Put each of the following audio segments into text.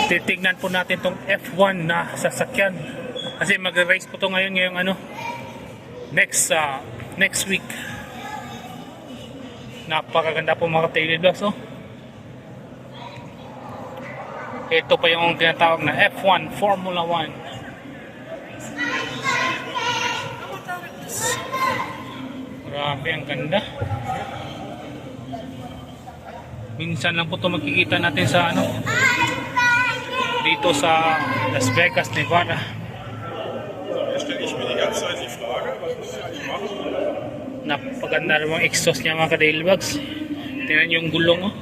Titignan po natin tong F1 na sasakyan. Kasi mag-race po to ngayong ano, next week. Napakaganda po mga ka-daily vlogs, oh. Ito pa yung tinatawag na F1 Formula 1. Grabe, ang ganda. Minsan lang po ito makikita natin sa ano, dito sa Las Vegas, Nevada. Napaganda naman exhaust niya mga ka-daily vlogs. Tingnan yung gulong, oh.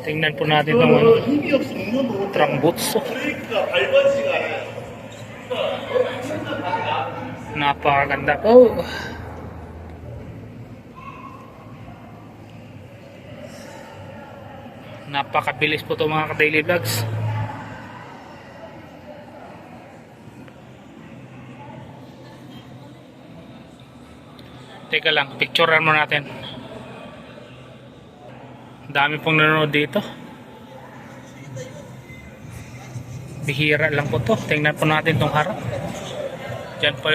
Tingnan po natin itong ano, trambutso. Napakaganda po. Napakabilis po ito mga ka-daily vlogs. Teka lang, picturean mo natin. Dami pong nanonood dito. Bihira lang po to. Tingnan po natin tong harap. Diyan pa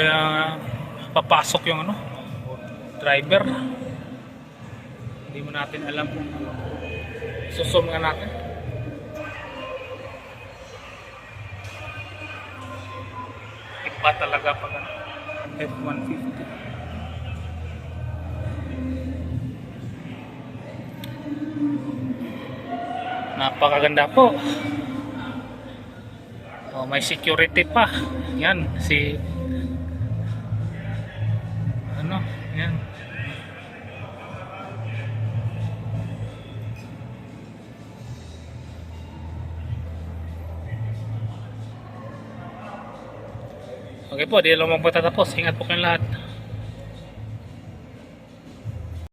papasok yung ano, driver. Hindi mo natin alam. Susum nga natin. Iba talaga pag ano, F-150. Napakaganda po. Oh, may security pa. Yan si ano, yan. Okay po, di lang magpatatapos. Ingat po kayong lahat.